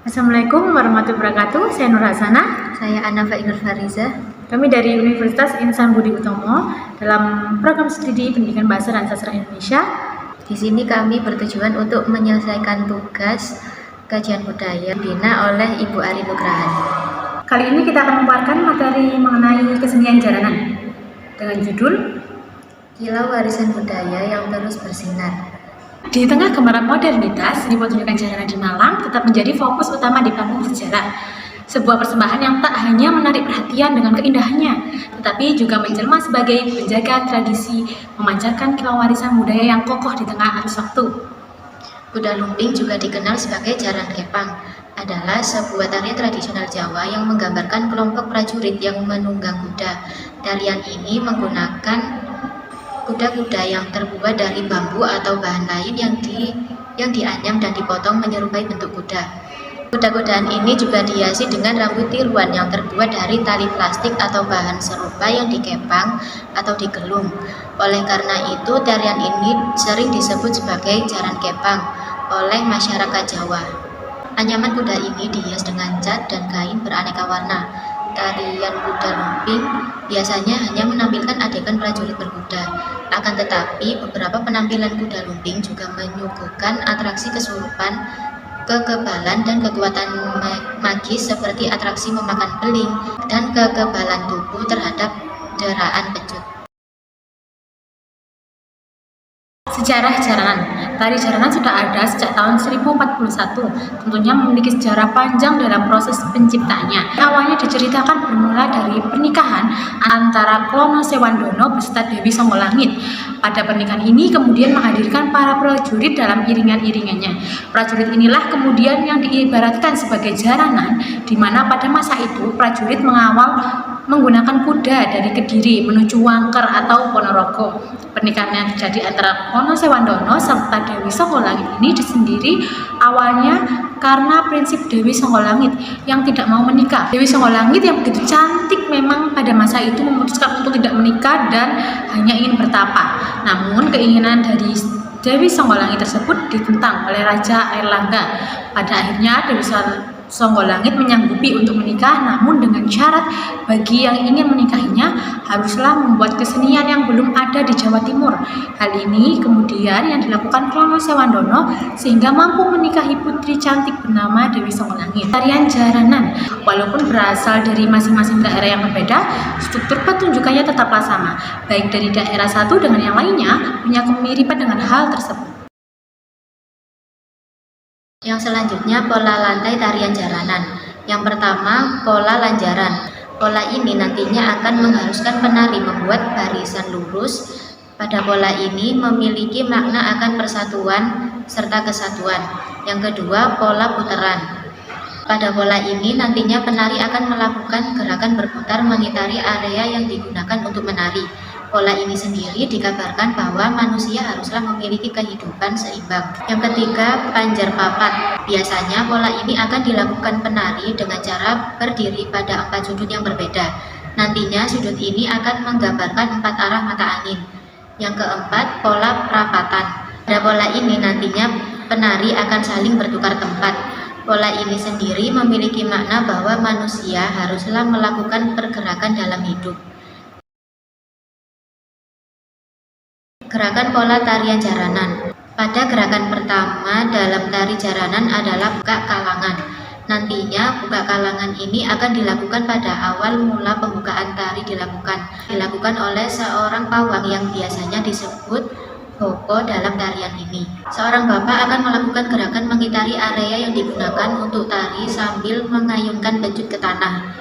Assalamualaikum warahmatullahi wabarakatuh. Saya Nur Hasanah. Saya Anafa Inur Fariza. Kami dari Universitas Insan Budi Utomo dalam program studi Pendidikan Bahasa dan Sastra Indonesia. Di sini kami bertujuan untuk menyelesaikan tugas kajian budaya dibina oleh Ibu Ari Nugrahan. Kali ini kita akan memaparkan materi mengenai kesenian jaranan dengan judul Kilau Warisan Budaya yang Terus Bersinar. Di tengah gambaran modernitas, pertunjukan jaranan di Malang tetap menjadi fokus utama di panggung sejarah. Sebuah persembahan yang tak hanya menarik perhatian dengan keindahannya, tetapi juga menjelma sebagai penjaga tradisi, memancarkan kilau warisan budaya yang kokoh di tengah arus waktu. Kuda lumping juga dikenal sebagai jaran kepang, adalah sebuah tarian tradisional Jawa yang menggambarkan kelompok prajurit yang menunggang kuda. Tarian ini menggunakan kuda-kuda yang terbuat dari bambu atau bahan lain yang dianyam dan dipotong menyerupai bentuk kuda. Kuda-kudaan ini juga dihiasi dengan rambut tiruan yang terbuat dari tali plastik atau bahan serupa yang dikepang atau digelung. Oleh karena itu, tarian ini sering disebut sebagai jaran kepang oleh masyarakat Jawa. Anyaman kuda ini dihias dengan cat dan kain beraneka warna. Tarian kuda lumping biasanya hanya menampilkan adegan prajurit berkuda. Akan tetapi, beberapa penampilan kuda lumping juga menyuguhkan atraksi kesurupan, kekebalan, dan kekuatan magis seperti atraksi memakan beling dan kekebalan tubuh terhadap deraan pecut. Sejarah jaranan. Tari jaranan sudah ada sejak tahun 1041, tentunya memiliki sejarah panjang dalam proses penciptanya. Awalnya diceritakan bermula dari pernikahan antara Klono Sewandono beserta Dewi Songgolangit. Pada pernikahan ini kemudian menghadirkan para prajurit dalam iringan-iringannya. Prajurit inilah kemudian yang diibaratkan sebagai jaranan, di mana pada masa itu prajurit mengawal menggunakan kuda dari Kediri menuju Wangker atau Ponorogo. Pernikahan yang terjadi antara Klono Sewandono serta Dewi Songgolangit ini sendiri awalnya karena prinsip Dewi Songgolangit yang tidak mau menikah. Dewi Songgolangit yang begitu cantik memang pada masa itu memutuskan untuk tidak menikah dan hanya ingin bertapa. Namun keinginan dari Dewi Songgolangit tersebut ditentang oleh Raja Airlangga. Pada akhirnya Dewi Songgolangit menyanggupi untuk menikah, namun dengan syarat bagi yang ingin menikahinya haruslah membuat kesenian yang belum ada di Jawa Timur. Hal ini kemudian yang dilakukan Klono Sewandono sehingga mampu menikahi putri cantik bernama Dewi Songgolangit. Tarian jaranan, walaupun berasal dari masing-masing daerah yang berbeda, struktur pertunjukannya tetaplah sama, baik dari daerah satu dengan yang lainnya punya kemiripan dengan hal tersebut. Yang selanjutnya, pola lantai tarian jaranan. Yang pertama, pola lanjaran. Pola ini nantinya akan mengharuskan penari membuat barisan lurus. Pada pola ini memiliki makna akan persatuan serta kesatuan. Yang kedua, pola putaran. Pada pola ini nantinya penari akan melakukan gerakan berputar mengitari area yang digunakan untuk menari. Pola ini sendiri dikabarkan bahwa manusia haruslah memiliki kehidupan seimbang. Yang ketiga, panjar papat. Biasanya pola ini akan dilakukan penari dengan cara berdiri pada 4 sudut yang berbeda. Nantinya sudut ini akan menggambarkan 4 arah mata angin. Yang keempat, pola perapatan. Pada pola ini nantinya penari akan saling bertukar tempat. Pola ini sendiri memiliki makna bahwa manusia haruslah melakukan pergerakan dalam hidup. Gerakan pola tarian jaranan. Pada gerakan pertama dalam tari jaranan adalah buka kalangan. Nantinya buka kalangan ini akan dilakukan pada awal mula pembukaan tari dilakukan oleh seorang pawang yang biasanya disebut boko dalam tarian ini. Seorang bapak akan melakukan gerakan mengitari area yang digunakan untuk tari sambil mengayunkan pecut ke tanah.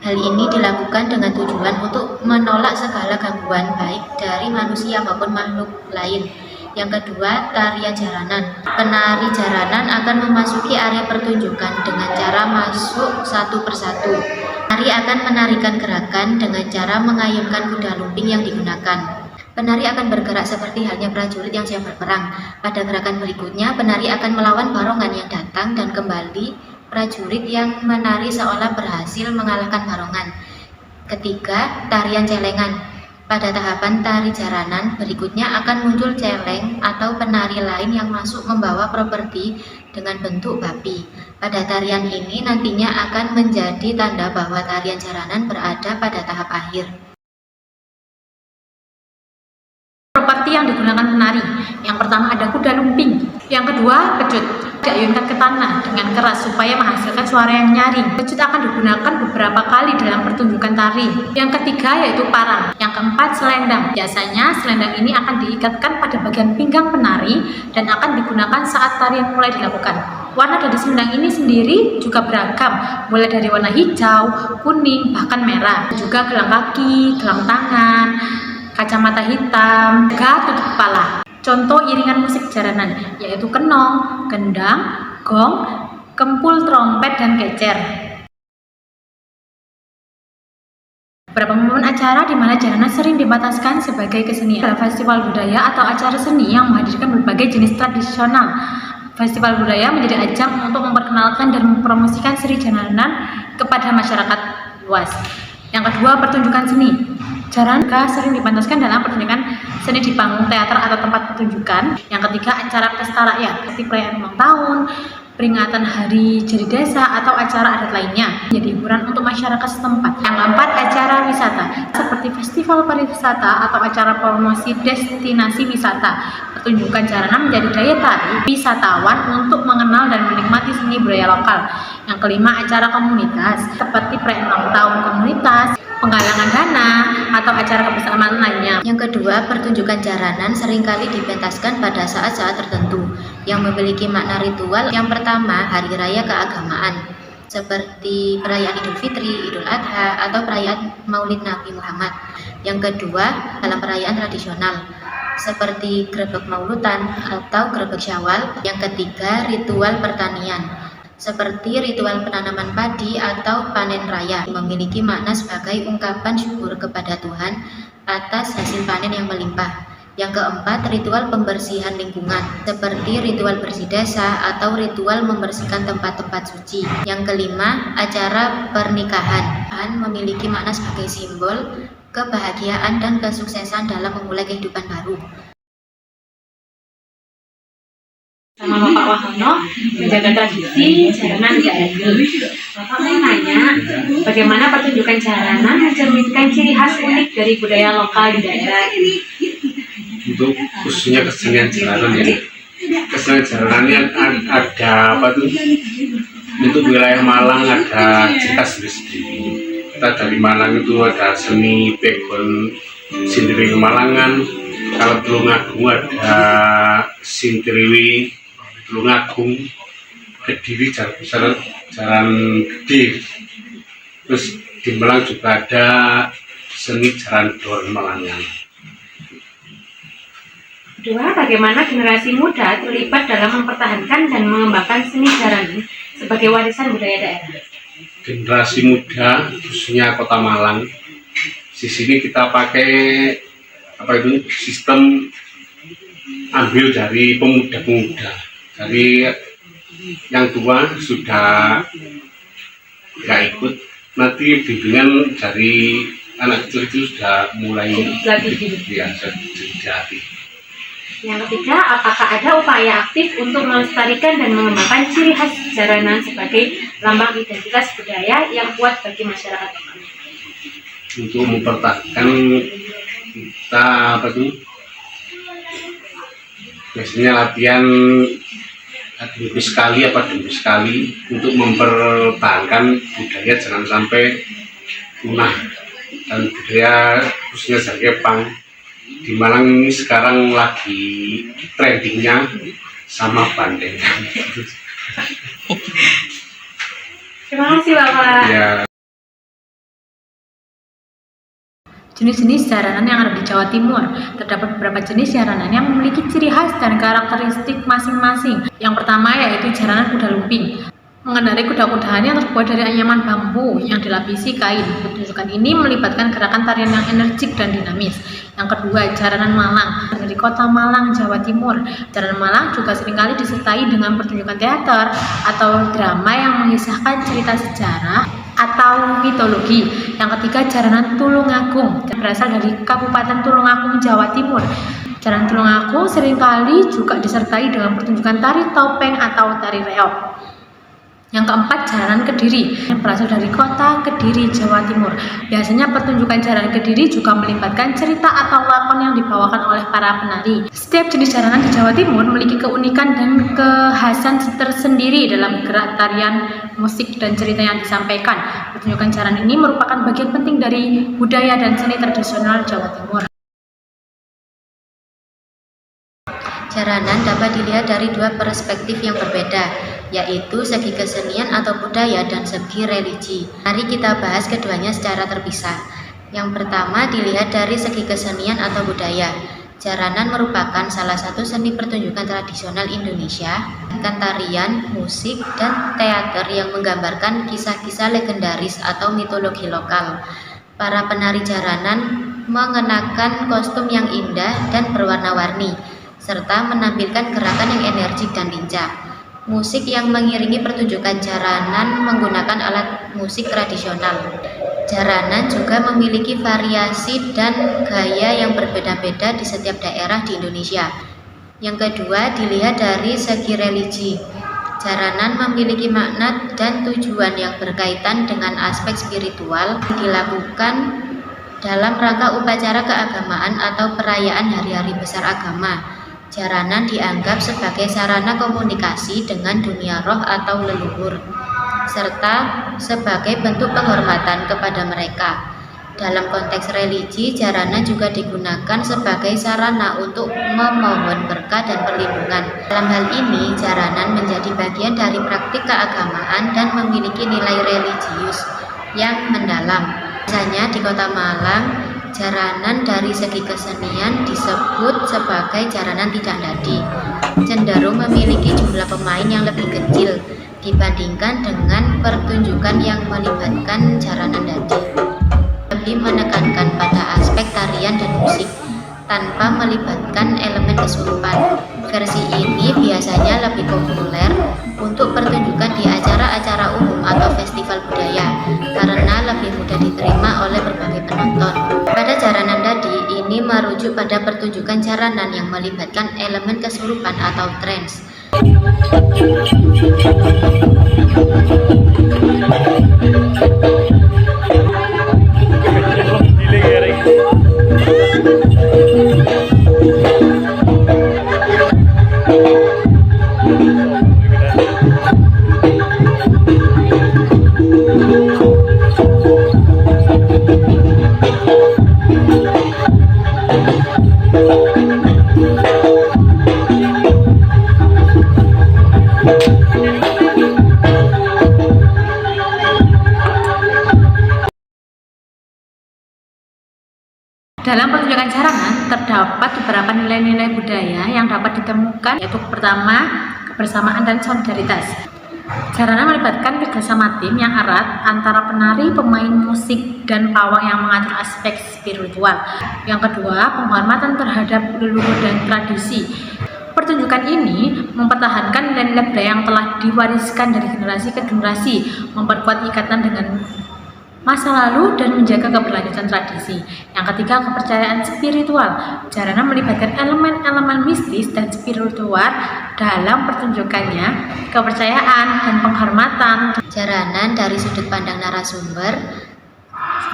Hal ini dilakukan dengan tujuan untuk menolak segala gangguan baik dari manusia maupun makhluk lain. Yang kedua, tarian jaranan. Penari jaranan akan memasuki area pertunjukan dengan cara masuk satu persatu. Penari akan menarikan gerakan dengan cara mengayunkan kuda lumping yang digunakan. Penari akan bergerak seperti halnya prajurit yang siap berperang. Pada gerakan berikutnya, penari akan melawan barongan yang datang dan kembali prajurit yang menari seolah berhasil mengalahkan barongan. Ketiga, tarian celengan. Pada tahapan tari jaranan, berikutnya akan muncul celeng atau penari lain yang masuk membawa properti dengan bentuk babi. Pada tarian ini nantinya akan menjadi tanda bahwa tarian jaranan berada pada tahap akhir. Properti yang digunakan penari, yang pertama ada kuda lumping, yang kedua pecut, diayunkan ke tanah dengan keras supaya menghasilkan suara yang nyaring. Pecut akan digunakan beberapa kali dalam pertunjukan tari. Yang ketiga yaitu parang, yang keempat selendang. Biasanya selendang ini akan diikatkan pada bagian pinggang penari dan akan digunakan saat tarian mulai dilakukan. Warna dari selendang ini sendiri juga beragam, mulai dari warna hijau, kuning, bahkan merah. Juga gelang kaki, gelang tangan, kacamata hitam, juga tutup kepala. Contoh iringan musik jaranan yaitu kenong, gendang, gong, kempul, trompet, dan kecer. Beberapa momen acara di mana jaranan sering dibataskan sebagai kesenian adalah festival budaya atau acara seni yang menghadirkan berbagai jenis tradisional. Festival budaya menjadi ajang untuk memperkenalkan dan mempromosikan seni jaranan kepada masyarakat luas. Yang kedua, pertunjukan seni. Jaranan sering dipantaskan dalam pertunjukan seni di panggung teater atau tempat pertunjukan. Yang ketiga, acara pesta rakyat seperti perayaan ulang tahun, peringatan hari jadi desa, atau acara adat lainnya menjadi hiburan untuk masyarakat setempat. Yang keempat, acara wisata seperti festival pariwisata atau acara promosi destinasi wisata. Pertunjukan jaranan menjadi daya tarik wisatawan untuk mengenal dan menikmati seni budaya lokal. Yang kelima, acara komunitas seperti perayaan ulang tahun komunitas, penggalangan dana, atau acara kebersamaan lainnya. Yang kedua, pertunjukan jaranan seringkali dipentaskan pada saat-saat tertentu yang memiliki makna ritual. Yang pertama, hari raya keagamaan seperti perayaan Idul Fitri, Idul Adha, atau perayaan Maulid Nabi Muhammad. Yang kedua, dalam perayaan tradisional seperti grebek Maulutan atau grebek Syawal. Yang ketiga, ritual pertanian seperti ritual penanaman padi atau panen raya, memiliki makna sebagai ungkapan syukur kepada Tuhan atas hasil panen yang melimpah. Yang keempat, ritual pembersihan lingkungan seperti ritual bersih desa atau ritual membersihkan tempat-tempat suci. Yang kelima, acara pernikahan memiliki makna sebagai simbol kebahagiaan dan kesuksesan dalam memulai kehidupan baru. Sama Bapak Wahono, menjaga tradisi jaranan di daerah. Bapak mau nanya, bagaimana pertunjukan jaranan mencerminkan ciri khas unik dari budaya lokal di daerah? Untuk khususnya kesenian jaranan ya, kesenian jaranan yang ada apa tuh? Untuk wilayah Malang ada ciri khas sendiri. Kita dari Malang itu ada seni pegon sindiri Kemalangan. Kalau Tulungagung ada Sintiriwi Tulungagung, Kediri Jalan Gede. Terus di Malang juga ada seni jaran dor Malangan. Kedua, bagaimana generasi muda terlibat dalam mempertahankan dan mengembangkan seni jaranan sebagai warisan budaya daerah? Generasi muda, khususnya Kota Malang, di sini kita pakai sistem ambil dari pemuda-pemuda. Dari yang tua sudah nggak ikut, nanti bimbingan dari anak kecil itu sudah mulai jadi. Yang ketiga, apakah ada upaya aktif untuk melestarikan dan mengembangkan ciri khas jaranan sebagai lambang identitas budaya yang kuat bagi masyarakat lokal? Untuk mempertahankan kita biasanya latihan demi sekali untuk mempertahankan budaya jangan sampai punah. Dan budaya khususnya Jaranan Kepang di Malang ini sekarang lagi trendingnya sama bandengan. Terima kasih Bapak. Ya. Jenis-jenis jaranan yang ada di Jawa Timur. Terdapat beberapa jenis jaranan yang memiliki ciri khas dan karakteristik masing-masing. Yang pertama yaitu jaranan kuda lumping. Mengendarai kuda-kudahan yang terbuat dari anyaman bambu yang dilapisi kain. Pertunjukan ini melibatkan gerakan tarian yang energik dan dinamis. Yang kedua, jaranan Malang. Dari Kota Malang, Jawa Timur. Jaranan Malang juga seringkali disertai dengan pertunjukan teater atau drama yang mengisahkan cerita sejarah atau mitologi. Yang ketiga, jaranan Tulungagung, berasal dari Kabupaten Tulungagung, Jawa Timur. Jaranan Tulungagung seringkali juga disertai dengan pertunjukan tari topeng atau tari reog. Yang keempat, jaranan Kediri, yang berasal dari kota Kediri, Jawa Timur. Biasanya pertunjukan jaranan Kediri juga melibatkan cerita atau lakon yang dibawakan oleh para penari. Setiap jenis jaranan di Jawa Timur memiliki keunikan dan kekhasan tersendiri dalam gerak tarian, musik, dan cerita yang disampaikan. Pertunjukan jaranan ini merupakan bagian penting dari budaya dan seni tradisional Jawa Timur. Jaranan dapat dilihat dari dua perspektif yang berbeda, yaitu segi kesenian atau budaya dan segi religi. Mari kita bahas keduanya secara terpisah. Yang pertama dilihat dari segi kesenian atau budaya. Jaranan merupakan salah satu seni pertunjukan tradisional Indonesia, dengan tarian, musik, dan teater yang menggambarkan kisah-kisah legendaris atau mitologi lokal. Para penari jaranan mengenakan kostum yang indah dan berwarna-warni, serta menampilkan gerakan yang energik dan lincah. Musik yang mengiringi pertunjukan jaranan menggunakan alat musik tradisional. Jaranan juga memiliki variasi dan gaya yang berbeda-beda di setiap daerah di Indonesia. Yang kedua, dilihat dari segi religi. Jaranan memiliki makna dan tujuan yang berkaitan dengan aspek spiritual yang dilakukan dalam rangka upacara keagamaan atau perayaan hari-hari besar agama. Jaranan dianggap sebagai sarana komunikasi dengan dunia roh atau leluhur, serta sebagai bentuk penghormatan kepada mereka. Dalam konteks religi, jaranan juga digunakan sebagai sarana untuk memohon berkah dan perlindungan. Dalam hal ini, jaranan menjadi bagian dari praktik keagamaan dan memiliki nilai religius yang mendalam. Misalnya di Kota Malang, jaranan dari segi kesenian disebut sebagai jaranan tidak nadi, cenderung memiliki jumlah pemain yang lebih kecil dibandingkan dengan pertunjukan yang melibatkan jaranan nadi. Lebih menekankan pada aspek tarian dan musik tanpa melibatkan elemen kesurupan. Versi ini biasanya lebih populer untuk pertunjukan di acara-acara umum atau festival budaya karena lebih mudah diterima oleh berbagai penonton. Pada jaranan nadi ini merujuk pada pertunjukan jaranan yang melibatkan elemen kesurupan atau trance. Dalam pertunjukan jaranan terdapat beberapa nilai-nilai budaya yang dapat ditemukan, yaitu pertama, kebersamaan dan solidaritas. Jaranan melibatkan kerjasama tim yang erat antara penari, pemain musik, dan pawang yang mengatur aspek spiritual. Yang kedua, penghormatan terhadap leluhur dan tradisi. Pertunjukan ini mempertahankan nilai-nilai budaya yang telah diwariskan dari generasi ke generasi, memperkuat ikatan dengan masa lalu dan menjaga keberlanjutan tradisi. Yang ketiga, kepercayaan spiritual. Jaranan melibatkan elemen-elemen mistis dan spiritual dalam pertunjukannya, kepercayaan dan penghormatan. Jaranan dari sudut pandang narasumber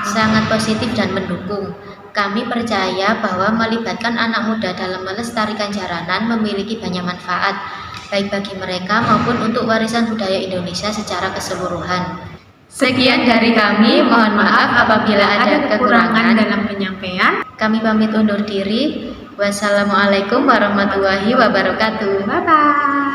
sangat positif dan mendukung. Kami percaya bahwa melibatkan anak muda dalam melestarikan jaranan memiliki banyak manfaat, baik bagi mereka maupun untuk warisan budaya Indonesia secara keseluruhan. Sekian dari kami, mohon maaf apabila ada kekurangan dalam penyampaian. Kami pamit undur diri. Wassalamualaikum warahmatullahi wabarakatuh. Bye-bye.